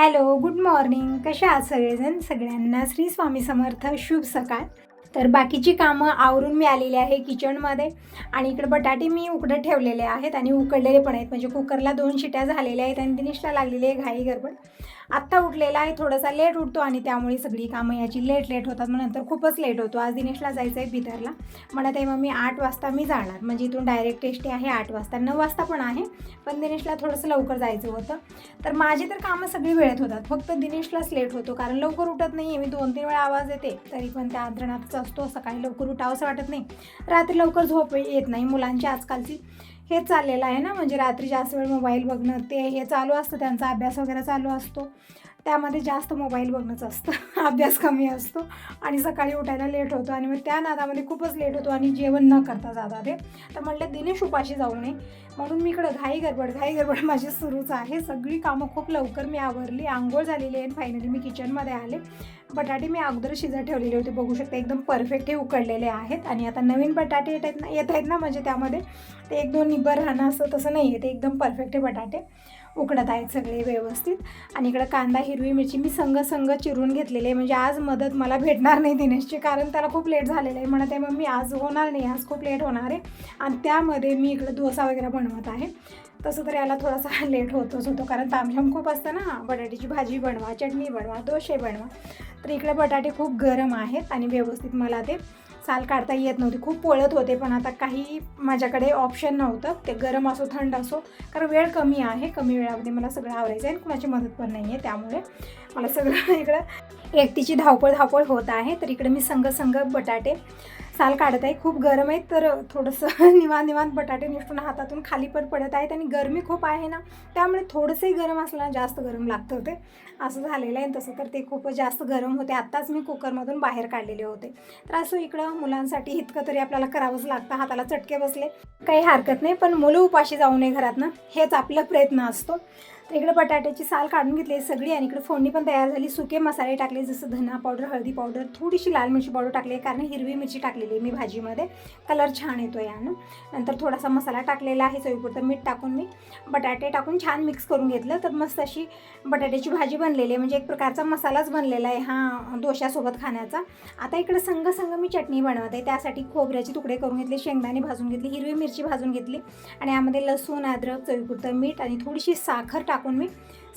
Hello, good morning. कशा आहात सगळेजण? सगळ्यांना श्री स्वामी समर्थ. शुभ सकाळ. तर बाकीची कामं आवरून मी आलेली आहे किचनमध्ये आणि इकडे बटाटे मी उकडत ठेवलेले आहेत आणि उकडलेले पण आहेत. म्हणजे कुकरला 2 शिट्या झालेल्या आहेत आणि दिनेशला लागलेली आहे घाई गडबड. आत्ता उठलेला आहे, थोडासा लेट उठतो आणि त्यामुळे सगळी कामं याची लेट होतात. मग नंतर खूपच लेट होतो. आज दिनेशला जायचं आहे बिदरला. म्हणत आहे मम्मी 8 वाजता मी जाणार. म्हणजे इथून डायरेक्ट टेस्टी आहे 8 वाजता. 9 वाजता पण आहे, पण दिनेशला थोडंसं लवकर जायचं होतं. तर माझी तर कामं सगळी वेळेत होतात, फक्त दिनेशलाच लेट होतो कारण लवकर उठत नाही आहे. मी 2-3 वेळा आवाज येते तरी पण त्या अंतरणातच असतो. सकाळी लवकर उठावंसं वाटत नाही, रात्री लवकर झोप येत नाही. मुलांची आजकालची हेच चाललेलं आहे ना, म्हणजे रात्री जास्त वेळ मोबाईल बघणं ते हे चालू असतं. त्यांचा अभ्यास वगैरे चालू असतो, त्यामध्ये जास्त मोबाईल बघणंच असतं. अभ्यास कमी असतो आणि सकाळी उठायला लेट होतो आणि मग त्या नादामध्ये खूपच लेट होतो आणि जेवण न करता जातात ते. तर म्हटलं दिनेश उपाशी जाऊ नये म्हणून मी इकडं घाई गडबड माझी सुरूच आहे. सगळी कामं खूप लवकर मी आवरली. आंघोळ झालेली आहे. फायनली मी किचनमध्ये आले. बटाटे मी अगोदर शिजत ठेवलेले होते, बघू शकता एकदम परफेक्ट हे उकडलेले आहेत. आणि आता नवीन बटाटे येत आहेत ना, म्हणजे त्यामध्ये ते 1-2 निब्बर राहणं असं तसं नाही आहे. ते एकदम परफेक्ट हे बटाटे उकडत आहेत सगळे व्यवस्थित. आणि इकडं कांदा हिरवी मिरची मी संग चिरून घेतलेले आहे. म्हणजे आज मदत मला भेटणार नाही दिनेशची, कारण त्याला खूप लेट झालेलं आहे. म्हणत आहे मग मी आज होणार नाही, आज खूप लेट होणार आहे. आणि त्यामध्ये मी इकडं डोसा वगैरे बनवत आहे. तसं तर याला थोडासा लेट होतोच होतो, कारण तामझाम खूप असतं ना. बटाट्याची भाजी बनवा, चटणी बनवा, डोसे बनवा. तर इकडे बटाटे खूप गरम आहेत आणि व्यवस्थित मला ते साल काढता येत नव्हती, खूप पोळत होते. पण आता काही माझ्याकडे ऑप्शन नव्हतं, ते गरम असो थंड असो, कारण वेळ कमी आहे. कमी वेळामध्ये मला सगळं आवरायचं आहे आणि कुणाची मदत पण नाही आहे, त्यामुळे मला सगळं इकडं एकटीची धावपळ होत आहे. तर इकडे मी संग बटाटे साल काढत आहे. खूप गरम आहेत, तर थोडंसं निवांत बटाटे निष्ठून हातातून खाली पण पडत आहेत. आणि गरमी खूप आहे ना, त्यामुळे थोडंसंही गरम असलं ना जास्त गरम लागतं ते, असं झालेलं आहे. तसं तर ते खूपच जास्त गरम होते. आत्ताच मी कुकरमधून बाहेर काढलेले होते. तर असं इकडं मुलांसाठी इतकं तरी आपल्याला करावंच लागतं. हाताला चटके बसले काही हरकत नाही, पण मुलं उपाशी जाऊ नये घरात ना, हेच आपला प्रयत्न असतो. तर इकडे बटाट्याची साल काढून घेतली सगळी आणि इकडे फोडणी पण तयार झाली. सुके मसाले टाकले, जसं धना पावडर, हळदी पावडर, थोडीशी लाल मिरची पावडर टाकली आहे, कारण हिरवी मिरची टाकलेली आहे मी भाजीमध्ये, कलर छान येतो यानं. नंतर थोडासा मसाला टाकलेला आहे, चवीपुरतं मीठ टाकून मी बटाटे टाकून छान मिक्स करून घेतलं. तर मस्त अशी बटाट्याची भाजी बनलेली आहे, म्हणजे एक प्रकारचा मसालाच बनलेला आहे हा डोश्यासोबत खाण्याचा. आता इकडे संग मी चटणी बनवत आहे. त्यासाठी खोबऱ्याचे तुकडे करून घेतले, शेंगदाणे भाजून घेतली, हिरवी मिरची भाजून घेतली आणि यामध्ये लसूण, अद्रक, चवीपुरतं मीठ आणि थोडीशी साखर टाकून मी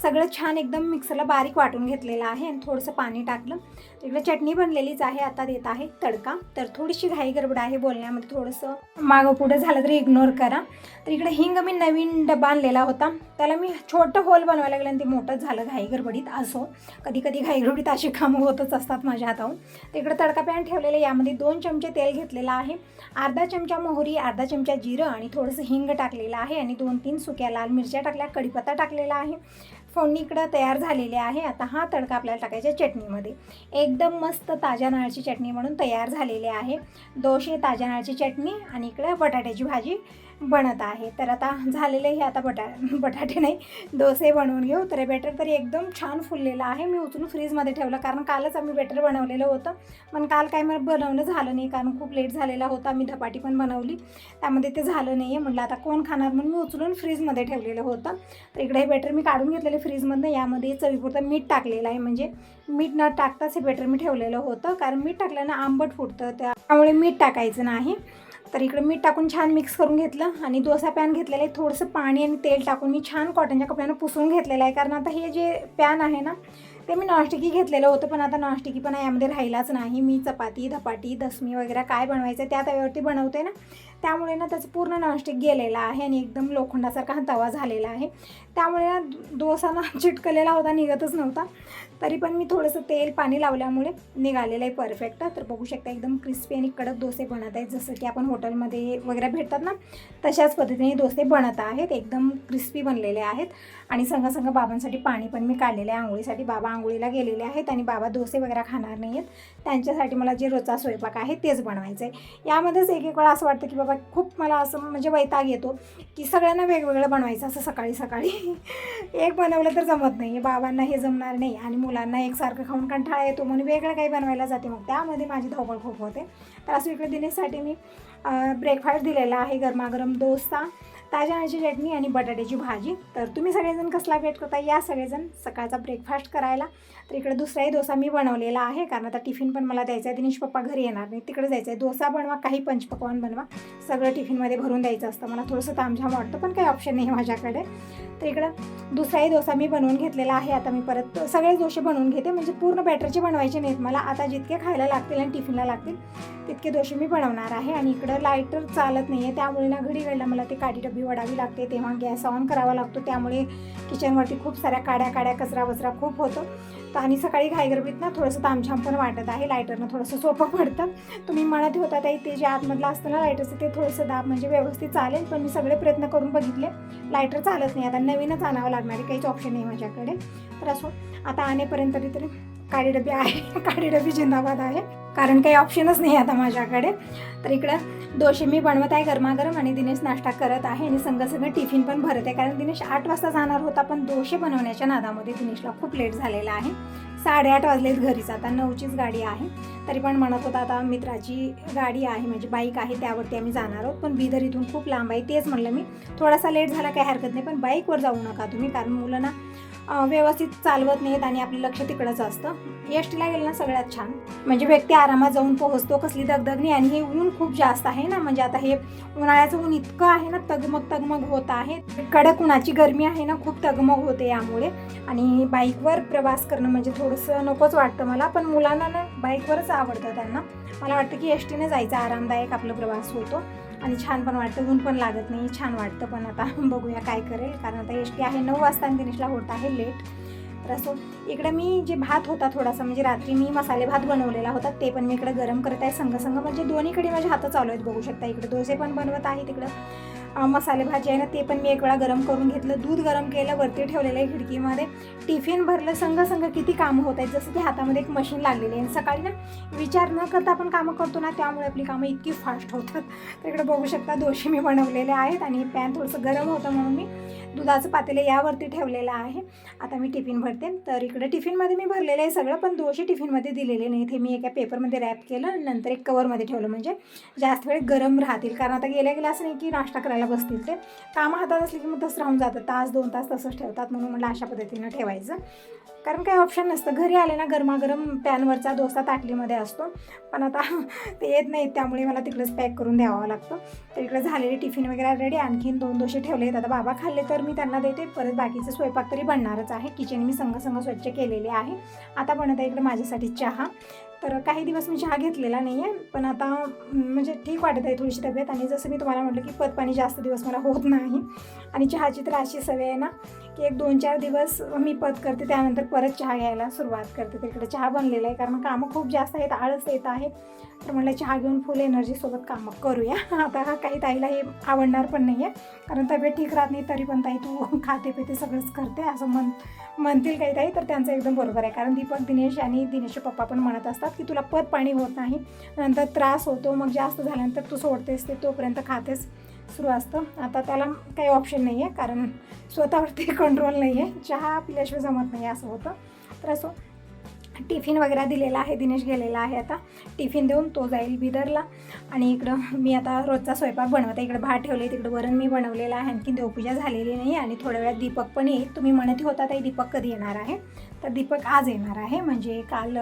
सगळं छान एकदम मिक्सरला बारीक वाटून घेतलेलं आहे आणि थोडंसं पाणी टाकलं. इकडे चटणी बनलेलीच आहे. आता देत आहे तडका. तर थोडीशी घाई गडबड आहे बोलण्यामध्ये, थोडंसं मागं पुढं झालं तरी इग्नोर करा. तर इकडे हिंग मी नवीन डबा आणलेला होता, त्याला मी छोटं होल बनवायला लागलं आणि ते मोठंच झालं घाई गडबडीत. असो, कधी घाई गडबडीत अशी कामं होतच असतात माझ्या हाताहून. तर इकडे तडका पॅन ठेवलेलं, यामध्ये 2 चमचे तेल घेतलेलं आहे, अर्धा चमचा मोहरी, अर्धा चमचा जिरं आणि थोडंसं हिंग टाकलेलं आहे आणि 2-3 सुक्या लाल मिरच्या टाकल्या, कढीपत्ता टाकलेला आहे. फोडणी इकडं तयार झालेली आहे. आता हा तडका आपल्याला टाकायचा चटणीमध्ये. एकदम मस्त ताज्या नारळाची चटणी म्हणून तयार झालेली आहे. डोसे, ताज्या नारळाची चटणी आणि इकडं बटाट्याची भाजी बनत आहे. तर आता झालेले हे आता बटाटे नाही, डोसे बनवून घेऊ. तर बेटर तरी एकदम छान फुललेलं आहे. मी उचलून फ्रीजमध्ये ठेवलं, कारण कालच आम्ही बेटर बनवलेलं होतं. पण काल काय मला बनवणं झालं नाही, कारण खूप लेट झालेला होता. मी धपाटी पण बनवली, त्यामध्ये ते झालं नाही आहे. म्हटलं आता कोण खाणार, म्हणून मी उचलून फ्रीजमध्ये ठेवलेलं होतं. तर इकडे हे बेटर मी काढून घेतलेलं फ्रीजमधनं. यामध्ये चवीपुरतं मीठ टाकलेलं आहे, म्हणजे मीठ न टाकताच हे बेटर मी ठेवलेलं होतं, कारण मीठ टाकल्यानं आंबट फुटतं, त्यामुळे मीठ टाकायचं नाही. तर इकडे मीठ टाकून छान मिक्स करून घेतलं आणि डोसा पॅन घेतलेला आहे. थोडंसं पाणी आणि तेल टाकून मी छान कॉटनच्या कपड्यानं पुसून घेतलेलं आहे, कारण आता हे जे पॅन आहे ना, ते मी नॉनस्टिकी घेतलेलं होतं, पण आता नॉनस्टिकी पण यामध्ये राहिलाच नाही. मी चपाती, धपाटी, दसमी वगैरे काय बनवायचं त्या तव्यावरती बनवते ना, त्यामुळे ना त्याचं पूर्ण नॉनस्टिक गेलेलं आहे आणि एकदम लोखंडासारखा हा तवा झालेला आहे. त्यामुळे ना डोसा ना चिटकलेला होता, निघतच नव्हता. तरी पण मी थोडंसं तेल पाणी लावल्यामुळे निघालेलं आहे परफेक्ट. तर बघू शकता एकदम क्रिस्पी आणि कडक डोसे बनत आहेत, जसं की आपण हॉटेलमध्ये वगैरे भेटतात ना, तशाच पद्धतीने डोसे बनत आहेत. एकदम क्रिस्पी बनलेले आहेत. आणि संग बाबांसाठी पाणी पण मी काढलेलं आहे आंघोळीसाठी. बाबा आंघोळीला गेलेले आहेत आणि बाबा डोसे वगैरे खाणार नाही आहेत, त्यांच्यासाठी मला जे रोजचा स्वयंपाक आहे तेच बनवायचं आहे. यामध्येच एक वेळा असं वाटतं की बाबा खूप मला असं म्हणजे वैताग येतो की सगळ्यांना वेगवेगळं बनवायचं असं सकाळी एक बनवलं तर जमत नाही, बाबांना हे जमणार नाही आणि मुलांना एकसारखं खाऊन कंटाळा येतो, म्हणून वेगळं काही बनवायला जाते, मग त्यामध्ये माझी धावपळ खूप होते. तर असं इकडे दिनेशसाठी मी ब्रेकफास्ट दिलेला आहे, गरमागरम डोसा, ताज्या चटणी आणि बटाट्याची भाजी. तर तुम्ही सगळेजण कसला वेट करता, या सगळेजण सकाळचा ब्रेकफास्ट करायला. तर इकडे दुसराही डोसा मी बनवलेला आहे, कारण आता टिफिन पण मला द्यायचा आहे. दिनेश पप्पा घरी येणार नाही, तिकडे जायचं आहे. डोसा बनवा, काही पंचपक्वान्न बनवा, सगळं टिफिनमध्ये भरून द्यायचं असतं. मला थोडंसं तामझाम वाटतं, पण काही ऑप्शन नाही आहे माझ्याकडे. तर इकडं दुसराही डोसा मी बनवून घेतलेला आहे. आता मी परत सगळेच डोसे बनवून घेते, म्हणजे पूर्ण बॅटरचे बनवायचे नाहीत मला. आता जितके खायला लागतील आणि टिफिनला लागतील तितके डोसे मी बनवणार आहे. आणि इकडं लायटर चालत नाही आहे, त्यामुळे ना घडी घडला मला ते काठी डबी वडावी लागते, तेव्हा गॅस ऑन करावा लागतो. त्यामुळे किचनवरती खूप साऱ्या काड्या कचरा वचरा खूप होतो. तर आणि सकाळी घाईगडबडीत ना थोडंसं तामझाम पण वाटत आहे. लायटरनं थोडंसं सोपं पडतं. तुम्ही म्हणत होता ते जे आतमधलं असतं ना लायटरचं, ते थोडंसं दाब म्हणजे व्यवस्थित चालेल, पण मी सगळे प्रयत्न करून बघितले, लायटर चालत नाही. आता नवीनच आणावं लागणार आहे, काहीच ऑप्शन नाही माझ्याकडे. तर असो, आता आणेपर्यंत तरी काळी डबी आहे, काळी डबी जिंदाबाद आहे, कारण काही ऑप्शनच नाही आता माझ्याकडे. तर इकडं डोसे मी बनवत आहे गरमागरम, आणि दिनेश नाश्ता करत आहे आणि संग टिफिन पण भरत आहे, कारण दिनेश 8 वाजता जाणार होता, पण डोसे बनवण्याच्या नादामध्ये दिनेशला खूप लेट झालेला आहे. 8:30 वाजलेत घरीच, आता 9चीच गाडी आहे. तरी पण म्हणत होता आता मित्राची गाडी आहे, म्हणजे बाईक आहे, त्यावरती आम्ही जाणार आहोत. पण बिदर इथून खूप लांब आहे, तेच म्हणलं मी थोडासा लेट झाला काही हरकत नाही, पण बाईकवर जाऊ नका तुम्ही, कारण मुलं ना व्यवस्थित चालवत नाहीत आणि आपलं लक्ष तिकडंच असतं. एसटीला गेलं ना सगळ्यात छान, म्हणजे व्यक्ती आरामात जाऊन पोहोचतो, कसली दगदग नाही. आणि हे ऊन खूप जास्त आहे ना, म्हणजे आता हे उन्हाळ्याचं ऊन इतकं आहे ना, तगमग होत आहे. कडक उन्हाची गरमी आहे ना, खूप तगमग होते यामुळे. आणि बाईकवर प्रवास करणं म्हणजे थोडंसं नकोच वाटतं मला, पण मुलांना ना बाईकवरच आवडतं त्यांना. मला वाटतं की एसटीने जायचं, आरामदायक आपला प्रवास होतो आणि छान पण वाटतं, ऊन पण लागत नाही, छान वाटतं. पण आता बघूया काय करेल, कारण आता एसटी आहे 9 वाजता आणि दिनेशला होत आहे लेट. तर असो, इकडे मी जे भात होता थोडासा, म्हणजे रात्री मी मसाले भात बनवलेला होता, ते पण मी इकडे गरम करत आहे संग, म्हणजे दोन्हीकडे माझे हात चालू आहेत, बघू शकता. इकडे डोसे पण बनवत आहे, तिकडं मसाले भाजी आहे ना, ते पण मी एक वेळा गरम करून घेतलं. दूध गरम केलं, वरती ठेवलेलं आहे खिडकीमध्ये. टिफिन भरलं, संग किती कामं होत आहेत, जसं की हातामध्ये एक मशीन लागलेली आहे. सकाळी ना विचार न करता आपण कामं करतो ना, त्यामुळे आपली कामं इतकी फास्ट होतात. तर इकडे बघू शकता डोसे मी बनवलेले आहेत, आणि पॅन थोडंसं गरम होतं म्हणून मी दुधाचं पातेलं यावरती ठेवलेलं आहे. आता मी टिफिन भरते. तर इकडे टिफिनमध्ये मी भरलेलं आहे सगळं, पण डोसे टिफिनमध्ये दिलेले नाही. ते मी एका पेपरमध्ये रॅप केलं, नंतर एक कवरमध्ये ठेवलं, म्हणजे जास्त वेळ गरम राहतील. कारण आता गेल्या असं नाही की नाश्ता करायला बसतील, ते कामं हातात असली की मग तसं राहून जातं, 1-2 तास तसंच ठेवतात. म्हणून मला अशा पद्धतीनं ठेवायचं, कारण काही ऑप्शन नसतं. घरी आले ना गरमागरम पॅनवरचा डोसा ताटलीमध्ये असतो, पण आता ते येत नाहीत, त्यामुळे मला तिकडेच पॅक करून द्यावं लागतं. तर इकडे झालेले टिफिन वगैरे रेडी, आणखीन 2 डोसे ठेवले आहेत. आता बाबा खाल्ले तर मी त्यांना देते, परत बाकीचं स्वयंपाक तरी बनणारच आहे. किचन मी संग स्वच्छ केलेले आहे. आता बनत आहे इकडे माझ्यासाठी चहा. तर काही दिवस मी चहा घेतलेला नाही आहे, पण आता म्हणजे ठीक वाटत आहे थोडीशी तब्येत. आणि जसं मी तुम्हाला म्हटलं की पतपाणी जास्त दिवस मला होत नाही, आणि चहाची तर अशी सवय आहे ना की 1-2-4 दिवस मी पत करते, त्यानंतर परत चहा घ्यायला सुरुवात करते. तर इकडे चहा बनलेला आहे, कारण कामं खूप जास्त आहेत, आळस येत आहे. तर म्हटलं चहा घेऊन फुल एनर्जीसोबत कामं करूया. आता काही ताईला हे आवडणार पण नाही आहे, कारण तब्येत ठीक राहत नाही, तरी पण ताई तू खाते पिते सगळंच करते असं म्हणतील काही ताई. तर त्यांचं एकदम बरोबर आहे, कारण दीपक, दिनेश आणि दिनेशचे पप्पा पण म्हणत असतात की तुला पत पाणी होत नाही, नंतर त्रास होतो, मग जास्त झाल्यानंतर तू सोडतेस ते, तोपर्यंत खातेस, सुरू असतं. आता त्याला काही ऑप्शन नाही आहे, कारण स्वतःवरती कंट्रोल नाही आहे, चहा पिल्याशिवाय जमत नाही असं होतं. तर असं टिफिन वगैरे दिलेला आहे. दिनेश गेलेला आहे, आता टिफिन देऊन तो जाईल बिदरला. आणि इकडं मी आता रोजचा स्वयंपाक बनवते. इकडं भात ठेवले, तिकडं वरण मी बनवलेलं आहे, आणखी देवपूजा झालेली नाही. आणि थोड्या वेळात दीपक पण येईल. तुम्ही म्हणत होता ताई दीपक कधी येणार आहे, तर दीपक आज येणार आहे, म्हणजे काल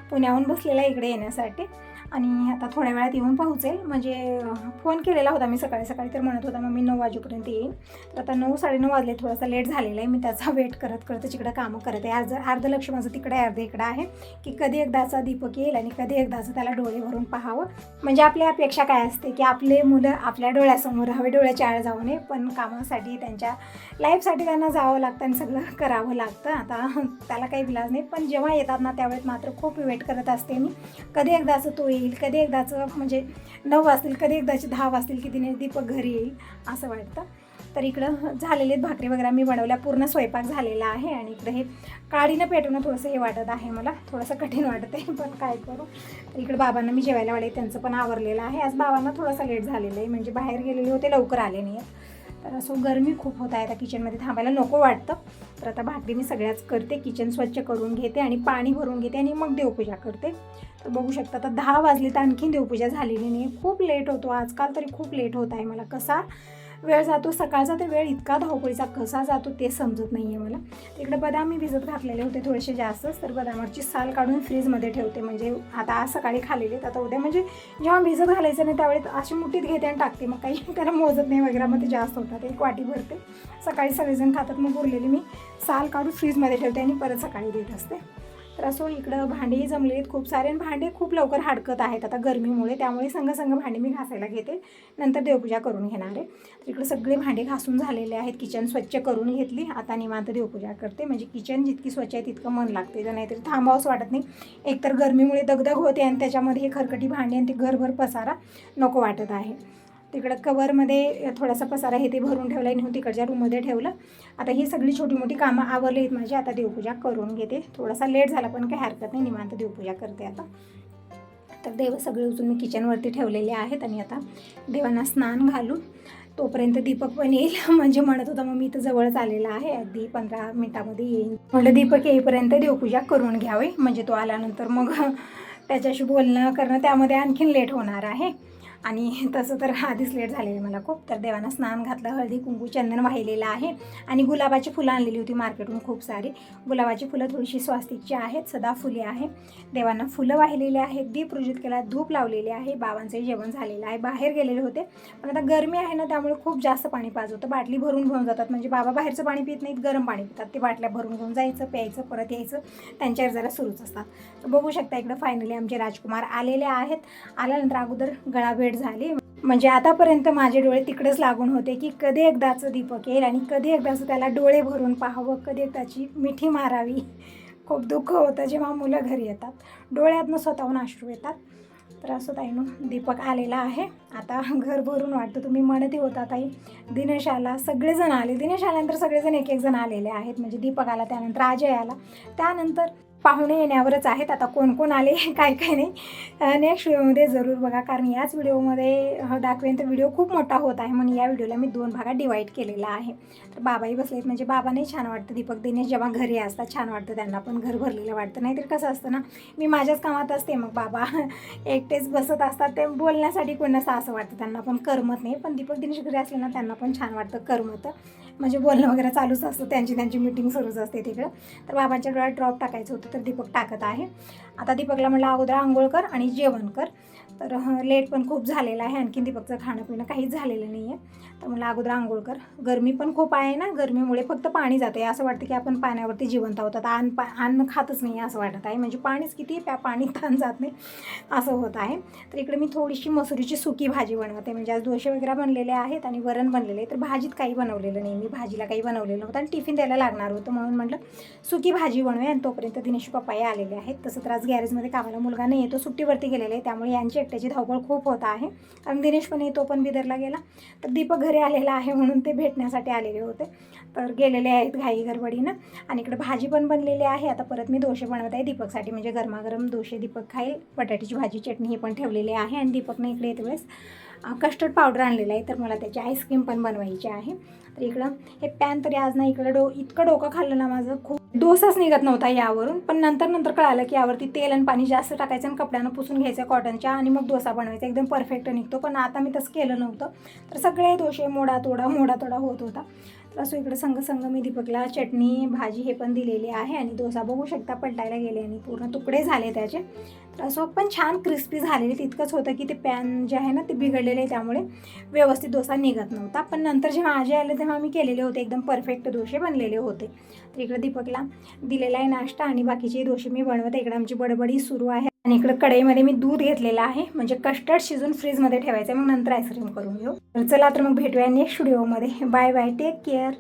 पुण्याहून बसलेला इकडे येण्यासाठी, आणि आता थोड्या वेळात येऊन पोहोचेल. म्हणजे फोन केलेला होता मी सकाळी, तर म्हणत होता मग मी 9 वाजेपर्यंत येईन. तर आता 9-9:30 वाजले, थोडासा लेट झालेला आहे. मी त्याचा वेट करत तिकडं कामं करत आहे. अर्ध लक्ष माझं तिकडे आहे, अर्ध इकडं आहे, की कधी एकदाचा दीपक येईल आणि कधी एकदाचं त्याला डोळे भरून पाहावं. म्हणजे आपली अपेक्षा काय असते की आपले मुलं आपल्या डोळ्यासमोर हवे, डोळ्याच्या आळ जाऊ नये, पण कामासाठी त्यांच्या लाईफसाठी त्यांना जावं लागतं आणि सगळं करावं लागतं. आता त्याला काही विलाज नाही, पण जेव्हा येतात ना त्यावेळेस मात्र खूप वेट करत असते मी, कधी एकदाचं तो येईल, कधी एकदाचं म्हणजे 9 वाजतील, कधी एकदाचे 10 वाजतील की दिनेश दीपक घरी येईल असं वाटतं. तर इकडं झालेले भाकरी वगैरे मी बनवल्या, पूर्ण स्वयंपाक झालेला आहे. आणि इकडे हे काडीनं पेटवणं थोडंसं हे वाटत आहे, मला थोडंसं कठीण वाटत आहे, पण काय करू. तर इकडे बाबांना मी जेवायला वाढले, त्यांचं पण आवरलेलं आहे. आज बाबांना थोडासा लेट झालेलं आहे, म्हणजे बाहेर गेलेले होते, लवकर आले नाही आहेत. तर असं गरमी खूप होत आहे, आता किचनमध्ये थांबायला नको वाटतं. तर आता भाकरी मी सगळ्याच करते, किचन स्वच्छ करून घेते आणि पाणी भरून घेते आणि मग देवपूजा करते. तर बघू शकता आता 10 वाजले तर आणखीन देवपूजा झालेली नाही. खूप लेट होतो आजकाल, तरी खूप लेट होत आहे. मला कसा वेळ जातो सकाळचा, तर वेळ इतका धावपळीचा कसा जातो ते समजत नाही आहे मला. तिकडे बदाम मी भिजत घातलेले होते थोडेसे जास्तच, तर बदामाची साल काढून फ्रीजमध्ये ठेवते. म्हणजे आता आज सकाळी खाल्लेले, आता उद्या म्हणजे जेव्हा भिजत घालायचं नाही त्यावेळेस अशी मुठीत घेते आणि टाकते. मग काही त्याला मोजत नाही वगैरे, मग ते जास्त होतात. एक वाटी भरते, सकाळी सगळेजण खातात, मग उरलेली मी साल काढून फ्रीजमध्ये ठेवते आणि परत सकाळी देत असते. तर असो इकडं भांडेही जमले आहेत खूप सारे, आणि भांडे खूप लवकर हाडकत आहेत आता गरमीमुळे, त्यामुळे संग भांडे मी घासायला घेते, नंतर देवपूजा करून घेणार आहे. तर इकडे सगळे भांडे घासून झालेले आहेत, किचन स्वच्छ करून घेतली. आता निवांत देवपूजा करते. म्हणजे किचन जितकी स्वच्छ आहे तितकं मन लागते, तर नाहीतरी थांबावंच वाटत नाही. एकतर गरमीमुळे दगदग होते आणि त्याच्यामध्ये हे खरकटी भांडे आणि ते घरभर पसारा नको वाटत आहे. तिकडं कवरमध्ये थोडासा पसारा हे ते भरून ठेवला आहे, नेहून तिकडच्या रूममध्ये ठेवलं. आता ही सगळी छोटी मोठी कामं आवरली आहेत माझी. आता देवपूजा करून घेते. थोडासा लेट झाला पण काही हरकत नाही, निवांत देवपूजा करते आता. तर देव सगळे उचलून मी किचनवरती ठेवलेले आहेत आणि आता देवांना स्नान घालून तोपर्यंत दीपक पण येईल. म्हणजे म्हणत होता मग मी इथं जवळच आलेला आहे, अगदी 15 मिनिटामध्ये येईल. म्हटलं दीपक येईपर्यंत देवपूजा करून घ्यावी, म्हणजे तो आल्यानंतर मग त्याच्याशी बोलणं करणं त्यामध्ये आणखीन लेट होणार आहे. आणि तसं तर आधीच लेट झालेलं मला खूप. तर देवांना स्नान घातलं, हळदी कुंकू चंदन वाहिलेलं आहे आणि गुलाबाची फुलं आणलेली होती मार्केटून खूप सारी. गुलाबाची फुलं थोडीशी स्वास्तिकची आहेत, सदाफुली आहे. देवांना फुलं वाहिलेली आहेत, दीप प्रज्वलित केला, धूप लावलेले आहे. बाबांचंही जेवण झालेलं आहे. बाहेर गेलेले होते, पण आता गरमी आहे ना त्यामुळे खूप जास्त पाणी पाजवतं. बाटली भरून घेऊन जातात, म्हणजे बाबा बाहेरचं पाणी पित नाहीत, गरम पाणी पितात. ते बाटल्या भरून घेऊन जायचं, प्यायचं, परत यायचं, त्यांच्यावर जरा सुरूच असतात. तर बघू शकता इकडं फायनली आमचे राजकुमार आलेले आहेत. आल्यानंतर अगोदर गळाभेट झाली. म्हणजे आतापर्यंत माझे डोळे तिकडेच लागून होते की कधी एकदाचं दीपक येईल आणि कधी एकदाचं त्याला डोळे भरून पाहावं, कधी एकदाची मिठी मारावी. खूप दुःख होतं जेव्हा मुलं घरी येतात, डोळ्यातनं स्वतःहून अश्रू येतात. तर असं ताईनो दीपक आलेला आहे. आता घर भरून वाटतं. तुम्ही म्हणतही होता ताई दिनेश आला, सगळेजण आले. दिनेश आल्यानंतर सगळेजण एक जण आलेले आहेत. म्हणजे दीपक आला, त्यानंतर अजय आला, त्यानंतर पाहुणे येण्यावरच आहेत. आता कोण कोण आले काय काय नाही नेक्स्ट व्हिडिओमध्ये जरूर बघा, कारण याच व्हिडिओमध्ये दाखवेन तर व्हिडिओ खूप मोठा होत आहे, म्हणून या व्हिडिओला मी 2 भागात डिवाईड केलेला आहे. तर बाबाही बसलेत, म्हणजे बाबांनाही छान वाटतं. दीपक दिनेश जेव्हा घरी असतात छान वाटतं, त्यांना पण घर भरलेलं वाटतं. नाहीतर कसं असतं ना, मी माझ्याच कामात असते, मग बाबा एकटेच बसत असतात, ते बोलण्यासाठी कोण नसतं असं वाटतं, त्यांना पण करमत नाही. पण दीपक दिनेश घरी असले ना त्यांना पण छान वाटतं, करमतं. म्हणजे बोलणं वगैरे चालूच असतं, त्यांची मीटिंग सुरूच असते तिकडं. तर बाबांच्या डोळ्यात ड्रॉप टाकायचं होतं, तर दीपक टाकत आहे. आता दीपकला म्हटलं अगोदर आंघोळ कर आणि जेवण कर. तर लेट पण खूप झालेलं आहे, आणखीन दीपकचं खाणं पिणं काहीच झालेलं नाही आहे. तर म्हटलं अगोदर आंघोळ कर. गरमी पण खूप आहे ना, गरमीमुळे फक्त पाणी जातं आहे. असं वाटतं की आपण पाण्यावरती जिवंत आहोत. अन्न खातच नाही असं वाटत आहे. म्हणजे पाणीच किती पाणी ताण जात नाही असं होत आहे. तर इकडे मी थोडीशी मसुरीची सुकी भाजी बनवते. म्हणजे आज डोसे वगैरे बनलेले आहेत आणि वरण बनलेले आहे. तर भाजीत काही बनवलेलं नाही मी, भाजीला काही बनवलेलं नव्हतं आणि टिफिन द्यायला लागणार होतं, म्हणून म्हटलं सुकी भाजी बनवूया. आणि तोपर्यंत दिनेश पप्पाही आलेले आहेत. तसं तर आज गॅरेजमध्ये कामाला मुलगा नाही येतो, सुट्टीवरती गेलेले आहे, त्यामुळे यांची एकट्याची धावपळ खूप होत आहे. कारण दिनेश पण येतो, पण बिदरला गेला. तर दीपक घरी आलेला आहे म्हणून ते भेटण्यासाठी आलेले होते. तर गेलेले आहेत घाई गडबडीनं. आणि इकडे भाजी पण बनलेली आहे. आता परत मी डोसे बनवत आहे दीपकसाठी, म्हणजे गरमागरम डोसे दीपक खाईल. बटाट्याची भाजी चटणी ही पण ठेवलेली आहे. आणि दीपकने इकडे येते वेळेस कस्टर्ड पावडर आणलेलं आहे, तर मला त्याची आईस्क्रीम पण बनवायची आहे. तर इकडं हे पॅन तरी आज ना इकडं इतकं डोकं खाल्लं ना माझं, खूप डोसाच निघत नव्हता यावरून. पण नंतर कळालं की यावरती तेल आणि पाणी जास्त टाकायचं आणि कपड्यानं पुसून घ्यायचं कॉटनच्या, आणि मग डोसा बनवायचा, एकदम परफेक्ट निघतो. पण आता मी तसं केलं नव्हतं, तर सगळे डोसे मोडातोडा होत होता. तर असं इकडं संग मी दीपकला चटणी भाजी हे पण दिलेली आहे. आणि डोसा बघू शकता पलटायला गेले आणि पूर्ण तुकडे झाले त्याचे. तर असं पण छान क्रिस्पी झालेले. तितकंच होतं की ते पॅन जे आहे ना ते बिघडलेले आहे, त्यामुळे व्यवस्थित डोसा निघत नव्हता. पण नंतर जेव्हा आजी आले तेव्हा मी केलेले होते, एकदम परफेक्ट डोसे बनलेले होते. तर इकडं दीपकला दिलेला आहे नाश्ता आणि बाकीचे डोसे मी बनवते. इकडं आमची बडबडी सुरू आहे. आणि इकडं कढईमध्ये मी दूध घेतलेलं आहे, म्हणजे कस्टर्ड शिजून फ्रीजमध्ये ठेवायचं आहे, मग नंतर आईस्क्रीम करून घेऊ. तर चला तर मग भेटूया नेक्स्ट व्हिडिओमध्ये. Bye bye, take care.